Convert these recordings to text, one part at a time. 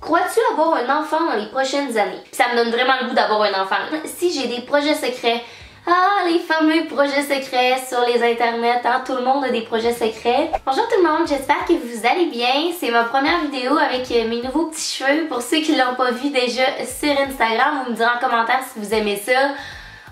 Crois-tu avoir un enfant dans les prochaines années? Puis ça me donne vraiment le goût d'avoir un enfant. Si j'ai des projets secrets, les fameux projets secrets sur les internets, hein? Tout le monde a des projets secrets. Bonjour tout le monde, j'espère que vous allez bien. C'est ma première vidéo avec mes nouveaux petits cheveux. Pour ceux qui l'ont pas vu déjà sur Instagram, vous me direz en commentaire si vous aimez ça.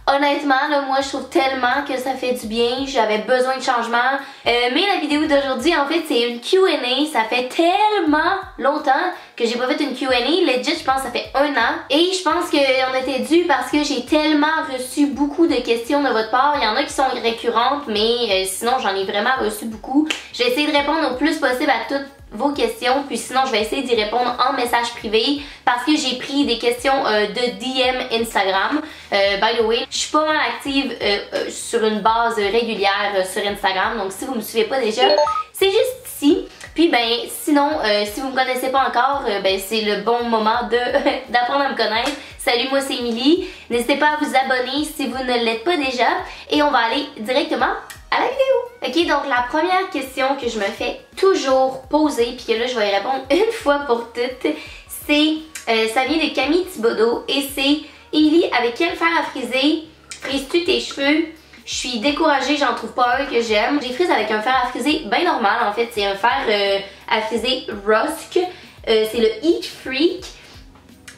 Honnêtement, là, moi je trouve tellement que ça fait du bien, j'avais besoin de changement. Mais la vidéo d'aujourd'hui, en fait, c'est une Q&A. Ça fait tellement longtemps que j'ai pas fait une Q&A. Legit, je pense que ça fait 1 an. Et je pense qu'on était dû parce que j'ai tellement reçu beaucoup de questions de votre part. Il y en a qui sont récurrentes, mais sinon j'en ai vraiment reçu beaucoup. Je vais essayer de répondre au plus possible à toutes vos questions, puis sinon je vais essayer d'y répondre en message privé parce que j'ai pris des questions de DM Instagram. By the way, je suis pas mal active sur une base régulière sur Instagram, donc si vous me suivez pas déjà, c'est juste ici. Puis ben sinon, si vous me connaissez pas encore, ben c'est le bon moment d'apprendre à me connaître. Salut, moi c'est Émilie. N'hésitez pas à vous abonner si vous ne l'êtes pas déjà et on va aller directement à la vidéo. Ok, donc la première question que je me fais toujours poser, puis que là je vais y répondre une fois pour toutes, c'est, ça vient de Camille Thibodeau et c'est: Émilie, avec quel fer à friser frises-tu tes cheveux? Je suis découragée, j'en trouve pas un que j'aime. J'ai frise avec un fer à friser bien normal en fait, c'est un fer à friser Rusk, c'est le Heat Freak.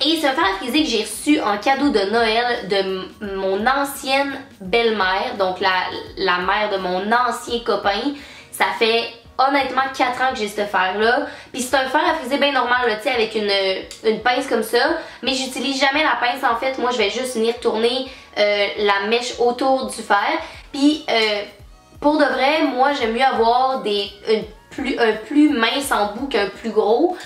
Et c'est un fer à friser que j'ai reçu en cadeau de Noël de mon ancienne belle-mère, donc la mère de mon ancien copain. Ça fait honnêtement 4 ans que j'ai ce fer-là. Puis c'est un fer à friser bien normal, tu sais, avec une pince comme ça. Mais j'utilise jamais la pince en fait. Moi, je vais juste venir tourner la mèche autour du fer. Puis pour de vrai, moi, j'aime mieux avoir un plus mince en bout qu'un plus gros.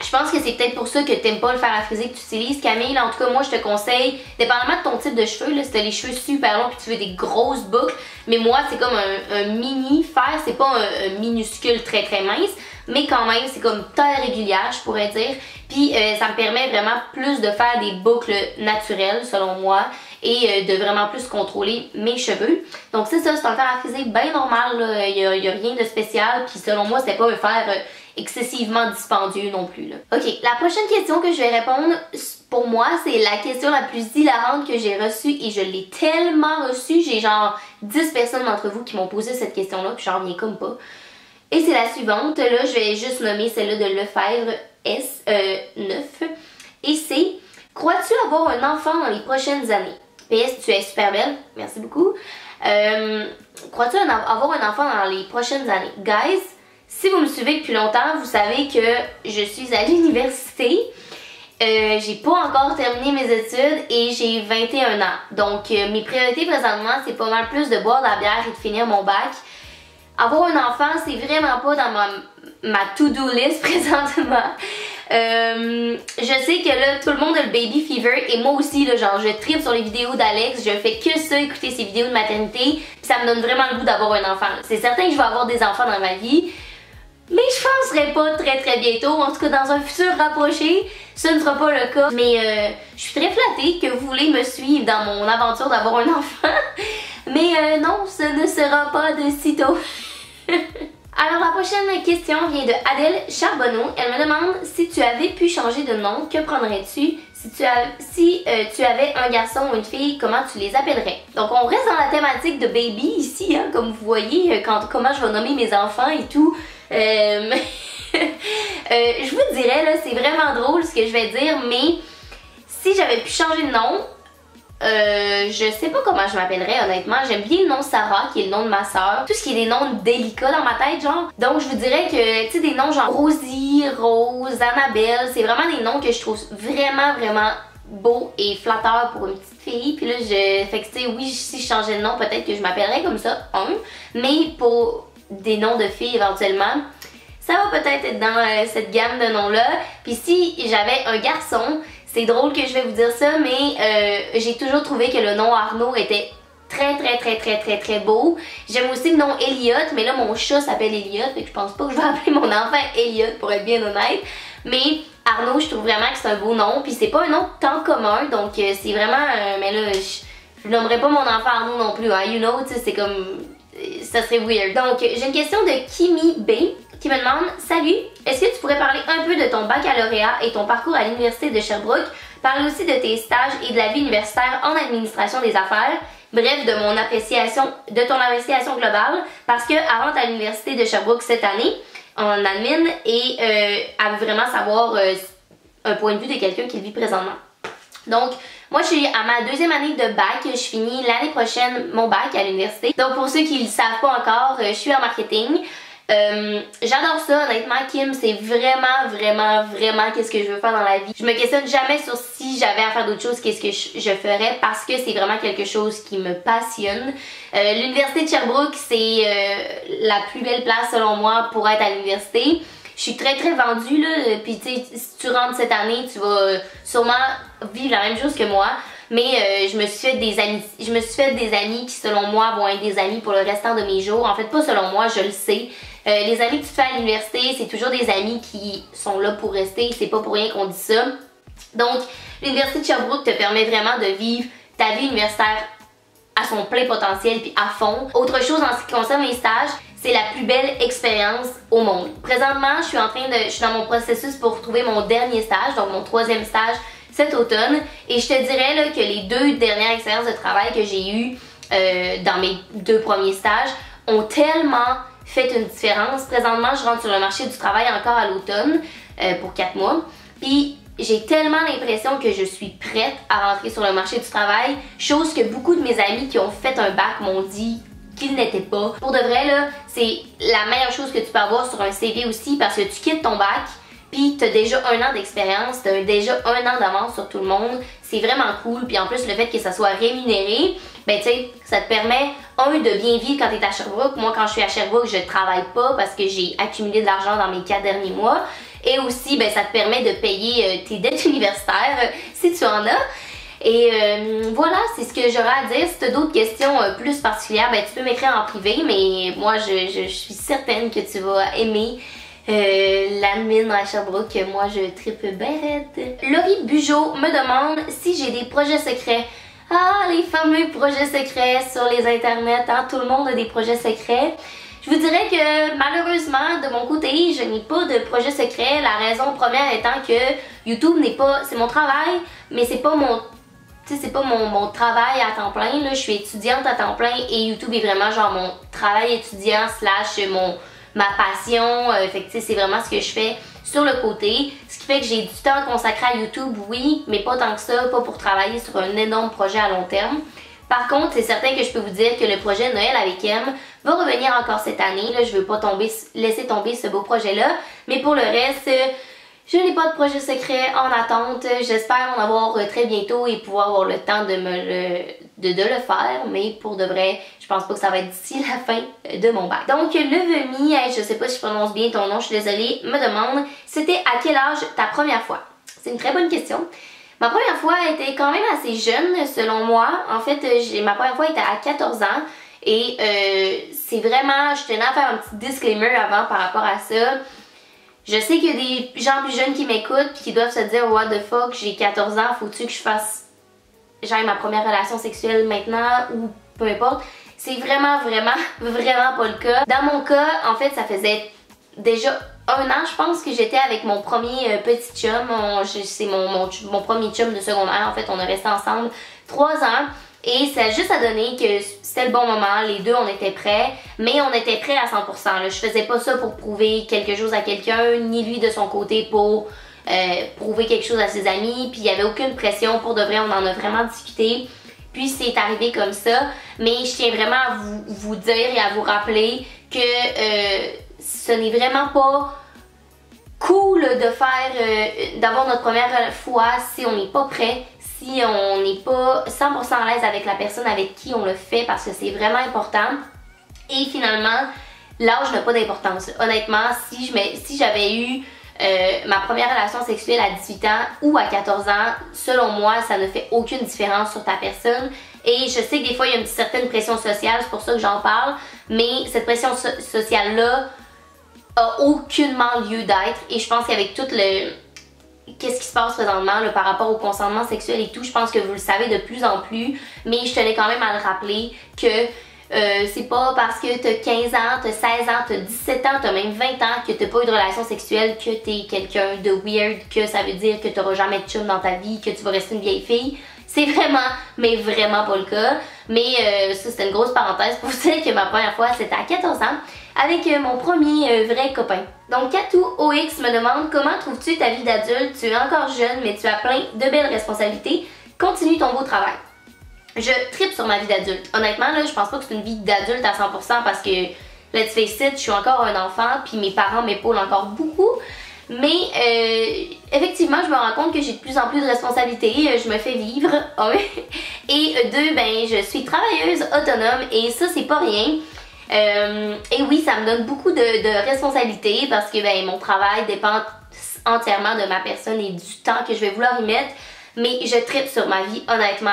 Je pense que c'est peut-être pour ça que t'aimes pas le fer à friser que tu utilises, Camille. En tout cas, moi je te conseille, dépendamment de ton type de cheveux, là, si t'as les cheveux super longs et tu veux des grosses boucles, mais moi c'est comme un mini fer, c'est pas un minuscule très mince, mais quand même c'est comme taille régulière, je pourrais dire. Puis ça me permet vraiment plus de faire des boucles naturelles selon moi et de vraiment plus contrôler mes cheveux. Donc c'est ça, c'est un fer à friser bien normal, il y a rien de spécial, puis selon moi c'est pas un fer excessivement dispendieux non plus là. Ok, la prochaine question que je vais répondre, pour moi, c'est la question la plus hilarante que j'ai reçue et je l'ai tellement reçue. J'ai genre 10 personnes d'entre vous qui m'ont posé cette question-là, puis j'en reviens comme pas. Et c'est la suivante, là, je vais juste nommer celle-là de Lefebvre S9. Et c'est: crois-tu avoir un enfant dans les prochaines années? PS, tu es super belle, merci beaucoup. Crois-tu avoir un enfant dans les prochaines années? Guys, si vous me suivez depuis longtemps, vous savez que je suis à l'université. J'ai pas encore terminé mes études et j'ai 21 ans. Donc mes priorités présentement, c'est pas mal plus de boire de la bière et de finir mon bac. Avoir un enfant, c'est vraiment pas dans ma to-do list présentement. Je sais que là, tout le monde a le baby fever et moi aussi, là, genre je tripe sur les vidéos d'Alex, je fais que ça, écouter ses vidéos de maternité, puis ça me donne vraiment le goût d'avoir un enfant. C'est certain que je vais avoir des enfants dans ma vie, mais je penserais pas très bientôt, en tout cas dans un futur rapproché, ce ne sera pas le cas. Mais je suis très flattée que vous voulez me suivre dans mon aventure d'avoir un enfant, mais non, ce ne sera pas de sitôt. Alors la prochaine question vient de Adèle Charbonneau. Elle me demande: si tu avais pu changer de nom, que prendrais-tu? Si tu avais un garçon ou une fille, comment tu les appellerais? Donc on reste dans la thématique de baby ici, hein, comme vous voyez, comment je vais nommer mes enfants et tout. Je vous dirais, là, c'est vraiment drôle ce que je vais dire, mais si j'avais pu changer de nom, je sais pas comment je m'appellerais honnêtement. J'aime bien le nom Sarah qui est le nom de ma soeur. Tout ce qui est des noms délicats dans ma tête genre. Donc je vous dirais que tu sais, des noms genre Rosie, Rose, Annabelle, c'est vraiment des noms que je trouve vraiment beaux et flatteurs pour une petite fille. Puis là fait que tu sais, oui, si je changeais de nom peut-être que je m'appellerais comme ça, mais pour des noms de filles éventuellement, ça va peut-être être dans cette gamme de noms là. Puis si j'avais un garçon, c'est drôle que je vais vous dire ça, mais j'ai toujours trouvé que le nom Arnaud était très beau. J'aime aussi le nom Elliot, mais là mon chat s'appelle Elliot, fait que je pense pas que je vais appeler mon enfant Elliot pour être bien honnête. Mais Arnaud, je trouve vraiment que c'est un beau nom, puis c'est pas un nom tant commun, donc c'est vraiment, mais là je nommerais pas mon enfant Arnaud non plus, hein, you know, tu sais, c'est comme, ça serait weird. Donc j'ai une question de Kimi B. qui me demande « Salut, est-ce que tu pourrais parler un peu de ton baccalauréat et ton parcours à l'Université de Sherbrooke? Parler aussi de tes stages et de la vie universitaire en administration des affaires. Bref, de ton appréciation globale, parce que elle rentre à l'Université de Sherbrooke cette année en admin et elle veut vraiment savoir un point de vue de quelqu'un qui le vit présentement. Donc, moi, je suis à ma deuxième année de bac. Je finis l'année prochaine mon bac à l'université. Donc, pour ceux qui ne le savent pas encore, je suis en marketing. J'adore ça, honnêtement. Kim, c'est vraiment qu'est-ce que je veux faire dans la vie. Je me questionne jamais sur si j'avais à faire d'autres choses, qu'est-ce que je ferais, parce que c'est vraiment quelque chose qui me passionne. L'université de Sherbrooke, c'est la plus belle place selon moi pour être à l'université. Je suis très vendue là, puis tu sais, si tu rentres cette année, tu vas sûrement vivre la même chose que moi. Mais je me suis fait des amis qui selon moi vont être des amis pour le restant de mes jours. En fait, pas selon moi, je le sais. Les amis que tu te fais à l'université, c'est toujours des amis qui sont là pour rester. C'est pas pour rien qu'on dit ça. Donc, l'université de Sherbrooke te permet vraiment de vivre ta vie universitaire à son plein potentiel puis à fond. Autre chose en ce qui concerne mes stages, c'est la plus belle expérience au monde. Présentement, je suis dans mon processus pour trouver mon dernier stage, donc mon 3e stage cet automne. Et je te dirais là, que les 2 dernières expériences de travail que j'ai eues dans mes 2 premiers stages ont tellement fait une différence. Présentement, je rentre sur le marché du travail encore à l'automne pour 4 mois. Puis j'ai tellement l'impression que je suis prête à rentrer sur le marché du travail, chose que beaucoup de mes amis qui ont fait un bac m'ont dit qu'il n'était pas. Pour de vrai, là, c'est la meilleure chose que tu peux avoir sur un CV aussi, parce que tu quittes ton bac, puis tu as déjà 1 an d'expérience, tu as déjà 1 an d'avance sur tout le monde. C'est vraiment cool. Puis en plus, le fait que ça soit rémunéré, ben tu sais, ça te permet, de bien vivre quand tu es à Sherbrooke. Moi, quand je suis à Sherbrooke, je travaille pas parce que j'ai accumulé de l'argent dans mes 4 derniers mois. Et aussi, ben ça te permet de payer tes dettes universitaires si tu en as. Et voilà, c'est ce que j'aurais à dire. Si tu as d'autres questions plus particulières, ben tu peux m'écrire en privé, mais moi je suis certaine que tu vas aimer l'admin à Sherbrooke. Moi je tripe bien raide. Laurie Bugeaud me demande si j'ai des projets secrets. Ah, les fameux projets secrets sur les internets, hein? Tout le monde a des projets secrets. Je vous dirais que malheureusement, de mon côté, je n'ai pas de projet secret. La raison première étant que YouTube n'est pas... C'est mon travail, mais c'est pas mon... Tu sais, c'est pas mon travail à temps plein. Là. Je suis étudiante à temps plein et YouTube est vraiment genre mon travail étudiant / ma passion. Fait que tu sais, c'est vraiment ce que je fais sur le côté. Ce qui fait que j'ai du temps consacré à YouTube, oui, mais pas tant que ça, pas pour travailler sur un énorme projet à long terme. Par contre, c'est certain que je peux vous dire que le projet Noël avec M va revenir encore cette année. Là, je ne veux pas laisser tomber ce beau projet-là. Mais pour le reste, je n'ai pas de projet secret en attente. J'espère en avoir très bientôt et pouvoir avoir le temps de le faire. Mais pour de vrai, je pense pas que ça va être d'ici la fin de mon bac. Donc, Levemi, je sais pas si je prononce bien ton nom, je suis désolée, me demande, c'était à quel âge ta première fois? C'est une très bonne question. Ma première fois était quand même assez jeune, selon moi. En fait, ma première fois était à 14 ans. Et c'est vraiment, je tenais à faire un petit disclaimer avant par rapport à ça. Je sais qu'il y a des gens plus jeunes qui m'écoutent et qui doivent se dire « What the fuck, j'ai 14 ans, faut-tu que je fasse genre ma première relation sexuelle maintenant ou peu importe. » C'est vraiment pas le cas. Dans mon cas, en fait, ça faisait déjà 1 an, je pense, que j'étais avec mon premier petit chum. C'est mon premier chum de secondaire. En fait, on a resté ensemble 3 ans. Et ça a juste à donner que c'était le bon moment. Les deux, on était prêts. Mais on était prêts à 100%. Là. Je faisais pas ça pour prouver quelque chose à quelqu'un, ni lui de son côté pour prouver quelque chose à ses amis. Puis il n'y avait aucune pression. Pour de vrai, on en a vraiment discuté. Puis c'est arrivé comme ça. Mais je tiens vraiment à vous dire et à vous rappeler que ce n'est vraiment pas cool de d'avoir notre première fois si on n'est pas prêt, si on n'est pas 100% à l'aise avec la personne avec qui on le fait, parce que c'est vraiment important. Et finalement, l'âge n'a pas d'importance. Honnêtement, si j'avais eu ma première relation sexuelle à 18 ans ou à 14 ans, selon moi, ça ne fait aucune différence sur ta personne. Et je sais que des fois, il y a une certaine pression sociale, c'est pour ça que j'en parle, mais cette pression sociale-là a aucunement lieu d'être. Et je pense qu'avec tout qu'est-ce qui se passe présentement là, par rapport au consentement sexuel et tout, je pense que vous le savez de plus en plus, mais je tenais quand même à le rappeler que C'est pas parce que t'as 15 ans, t'as 16 ans, t'as 17 ans, t'as même 20 ans que t'as pas eu de relation sexuelle, que t'es quelqu'un de weird, que ça veut dire que t'auras jamais de chum dans ta vie, que tu vas rester une vieille fille. C'est vraiment, mais vraiment pas le cas. Mais ça, c'était une grosse parenthèse pour vous dire que ma première fois, c'était à 14 ans avec mon premier vrai copain. Donc Katou OX me demande comment trouves-tu ta vie d'adulte? Tu es encore jeune, mais tu as plein de belles responsabilités. Continue ton beau travail. Je trippe sur ma vie d'adulte. Honnêtement, là, je pense pas que c'est une vie d'adulte à 100% parce que, let's face it, je suis encore un enfant, puis mes parents m'épaulent encore beaucoup. Mais effectivement, je me rends compte que j'ai de plus en plus de responsabilités, je me fais vivre. Et deux, ben je suis travailleuse autonome et ça c'est pas rien. Et oui, ça me donne beaucoup de responsabilités parce que ben mon travail dépend entièrement de ma personne et du temps que je vais vouloir y mettre. Mais je trippe sur ma vie, honnêtement.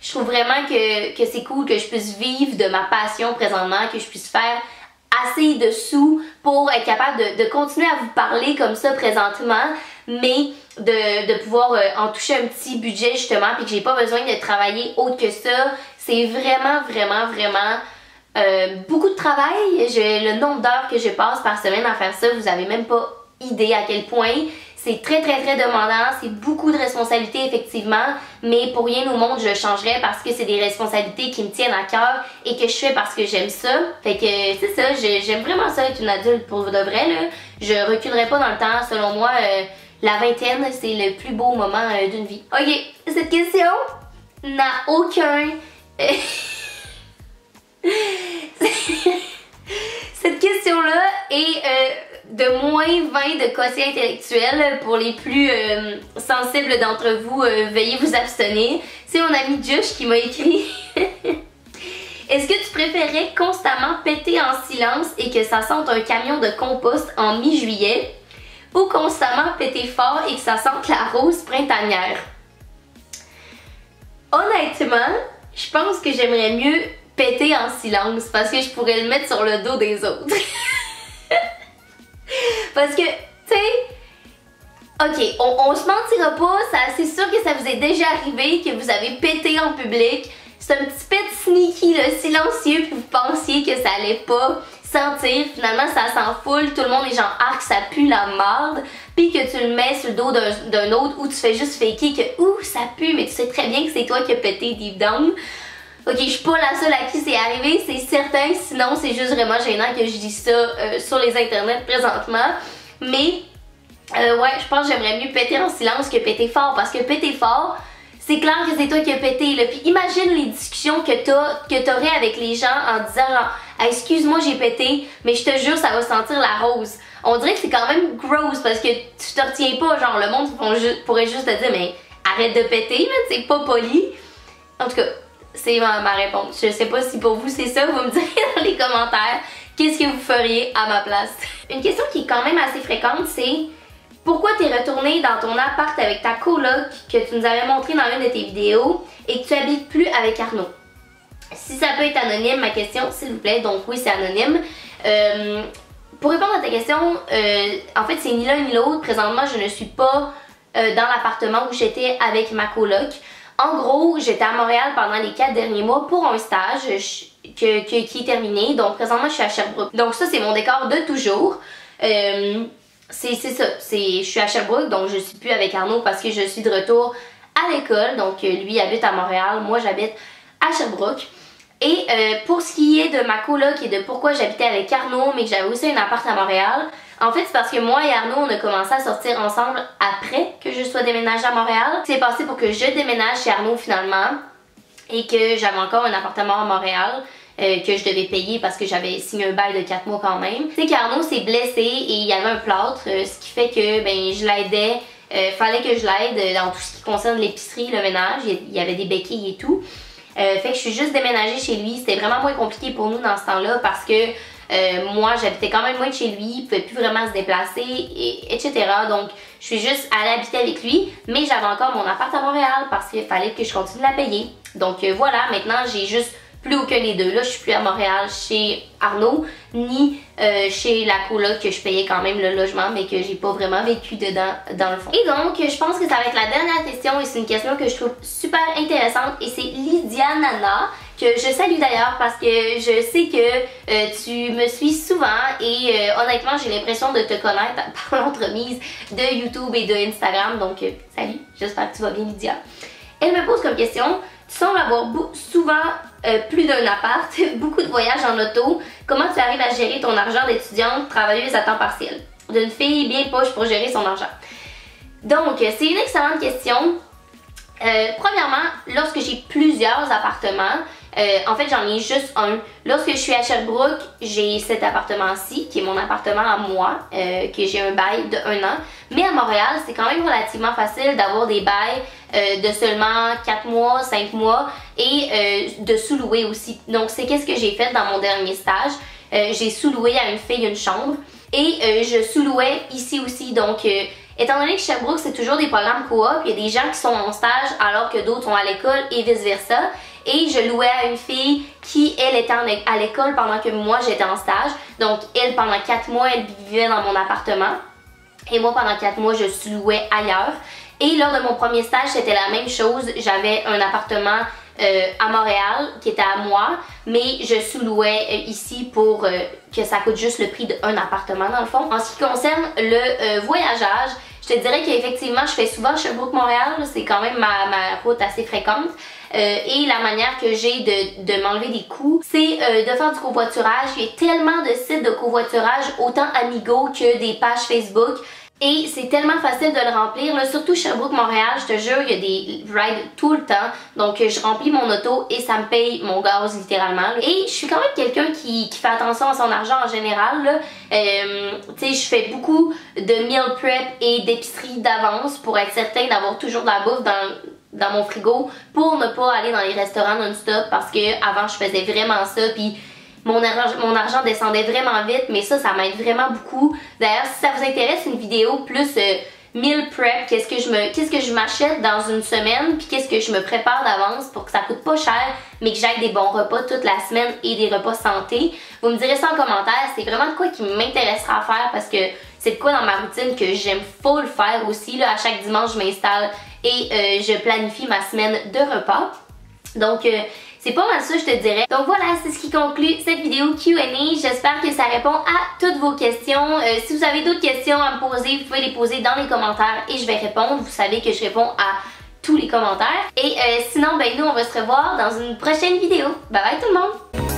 Je trouve vraiment que c'est cool que je puisse vivre de ma passion présentement, que je puisse faire assez de sous pour être capable de continuer à vous parler comme ça présentement, mais de pouvoir en toucher un petit budget justement, puis que j'ai pas besoin de travailler autre que ça. C'est vraiment beaucoup de travail. Le nombre d'heures que je passe par semaine à faire ça, vous avez même pas idée à quel point. C'est très demandant, c'est beaucoup de responsabilités effectivement, mais pour rien au monde je le changerais parce que c'est des responsabilités qui me tiennent à cœur et que je fais parce que j'aime ça. Fait que c'est ça, j'aime vraiment ça être une adulte pour de vrai là. Je reculerai pas dans le temps, selon moi la vingtaine c'est le plus beau moment d'une vie. Ok, cette question n'a aucun... Cette question-là est de moins 20 de quotient intellectuel. Pour les plus sensibles d'entre vous, veuillez vous abstenir. C'est mon ami Josh qui m'a écrit. Est-ce que tu préférais constamment péter en silence et que ça sente un camion de compost en mi-juillet ou constamment péter fort et que ça sente la rose printanière? Honnêtement, je pense que j'aimerais mieux péter en silence parce que je pourrais le mettre sur le dos des autres. Parce que, tu sais, ok, on se mentira pas, c'est sûr que ça vous est déjà arrivé que vous avez pété en public. C'est un petit pet sneaky, là, silencieux, puis vous pensiez que ça allait pas sentir. Finalement, ça sent full, tout le monde est genre arc, ça pue la marde. Puis que tu le mets sur le dos d'un autre ou tu fais juste faker que ouh, ça pue, mais tu sais très bien que c'est toi qui as pété deep down. Ok, je suis pas la seule à qui c'est arrivé, c'est certain, sinon c'est juste vraiment gênant que je dise ça sur les internets présentement. Mais ouais, je pense que j'aimerais mieux péter en silence que péter fort, parce que péter fort, c'est clair que c'est toi qui as pété, là. Puis imagine les discussions que t'aurais avec les gens en disant genre hey, excuse-moi j'ai pété, mais je te jure ça va sentir la rose. On dirait que c'est quand même gross parce que tu te retiens pas, genre le monde pourrait juste te dire mais arrête de péter, là, c'est pas poli. En tout cas, c'est ma réponse. Je sais pas si pour vous c'est ça, vous me direz dans les commentaires qu'est-ce que vous feriez à ma place. Une question qui est quand même assez fréquente, c'est pourquoi t'es retourné dans ton appart avec ta coloc que tu nous avais montré dans une de tes vidéos et que tu habites plus avec Arnaud? Si ça peut être anonyme, ma question, s'il vous plaît, donc oui c'est anonyme. Pour répondre à ta question, en fait c'est ni l'un ni l'autre. Présentement je ne suis pas dans l'appartement où j'étais avec ma coloc. En gros, j'étais à Montréal pendant les 4 derniers mois pour un stage qui est terminé. Donc présentement, je suis à Sherbrooke. Donc ça, c'est mon décor de toujours. C'est ça. Je suis à Sherbrooke, donc je suis plus avec Arnaud parce que je suis de retour à l'école. Donc lui habite à Montréal, moi j'habite à Sherbrooke. Et pour ce qui est de ma coloc et de pourquoi j'habitais avec Arnaud, mais que j'avais aussi un appart à Montréal, en fait, c'est parce que moi et Arnaud, on a commencé à sortir ensemble après que je sois déménagée à Montréal. C'est passé pour que je déménage chez Arnaud finalement et que j'avais encore un appartement à Montréal que je devais payer parce que j'avais signé un bail de 4 mois quand même. C'est qu'Arnaud s'est blessé et il y avait un plâtre, ce qui fait que ben je l'aidais. Fallait que je l'aide dans tout ce qui concerne l'épicerie, le ménage. Il y avait des béquilles et tout. Fait que je suis juste déménagée chez lui. C'était vraiment moins compliqué pour nous dans ce temps-là parce que moi j'habitais quand même loin de chez lui, il pouvait plus vraiment se déplacer, etc. Donc je suis juste allée habiter avec lui, mais j'avais encore mon appart à Montréal parce qu'il fallait que je continue de la payer. Donc voilà, maintenant j'ai juste plus aucun des deux. Là je suis plus à Montréal chez Arnaud, ni chez la coloc que je payais quand même le logement, mais que j'ai pas vraiment vécu dedans dans le fond. Et donc je pense que ça va être la dernière question et c'est une question que je trouve super intéressante et c'est Lydia Nana que je salue d'ailleurs parce que je sais que tu me suis souvent et honnêtement j'ai l'impression de te connaître par l'entremise de YouTube et de Instagram, donc salut, j'espère que tu vas bien Lydia. Elle me pose comme question, tu sembles avoir souvent plus d'un appart, beaucoup de voyages en auto, comment tu arrives à gérer ton argent d'étudiante travailleuse à temps partiel? D'une fille bien poche pour gérer son argent. Donc c'est une excellente question. Premièrement, lorsque j'ai plusieurs appartements, en fait j'en ai juste un. Lorsque je suis à Sherbrooke, j'ai cet appartement-ci qui est mon appartement à moi, que j'ai un bail de 1 an. Mais à Montréal, c'est quand même relativement facile d'avoir des bails de seulement 4 mois, 5 mois et de sous-louer aussi. Donc c'est qu'est-ce que j'ai fait dans mon dernier stage. J'ai sous-loué à une fille une chambre et je sous-louais ici aussi. Donc étant donné que Sherbrooke, c'est toujours des programmes coop, il y a des gens qui sont en stage alors que d'autres sont à l'école et vice-versa. Et je louais à une fille qui, elle, était à l'école pendant que moi, j'étais en stage. Donc, elle, pendant 4 mois, elle vivait dans mon appartement. Et moi, pendant 4 mois, je sous-louais ailleurs. Et lors de mon premier stage, c'était la même chose. J'avais un appartement à Montréal qui était à moi, mais je sous-louais ici pour que ça coûte juste le prix d'un appartement dans le fond. En ce qui concerne le voyageage, je te dirais qu'effectivement je fais souvent Sherbrooke-Montréal, c'est quand même ma route assez fréquente. Et la manière que j'ai de m'enlever des coûts, c'est de faire du covoiturage. Il y a tellement de sites de covoiturage, autant Amigo que des pages Facebook. Et c'est tellement facile de le remplir, là, surtout Sherbrooke-Montréal, je te jure, il y a des rides tout le temps. Donc je remplis mon auto et ça me paye mon gaz littéralement. Et je suis quand même quelqu'un qui fait attention à son argent en général. Tu sais, je fais beaucoup de meal prep et d'épicerie d'avance pour être certain d'avoir toujours de la bouffe dans mon frigo pour ne pas aller dans les restaurants non-stop parce que avant je faisais vraiment ça puis mon argent descendait vraiment vite, mais ça m'aide vraiment beaucoup. D'ailleurs, si ça vous intéresse, une vidéo plus meal prep, qu'est-ce que je m'achète dans une semaine, puis qu'est-ce que je me prépare d'avance pour que ça coûte pas cher, mais que j'aille des bons repas toute la semaine et des repas santé. Vous me direz ça en commentaire, c'est vraiment de quoi qui m'intéressera à faire parce que c'est de quoi dans ma routine que j'aime full faire aussi. Là, à chaque dimanche, je m'installe et je planifie ma semaine de repas. Donc, c'est pas mal ça, je te dirais. Donc voilà, c'est ce qui conclut cette vidéo Q&A. J'espère que ça répond à toutes vos questions. Si vous avez d'autres questions à me poser, vous pouvez les poser dans les commentaires et je vais répondre. Vous savez que je réponds à tous les commentaires. Et sinon, ben nous, on va se revoir dans une prochaine vidéo. Bye bye tout le monde!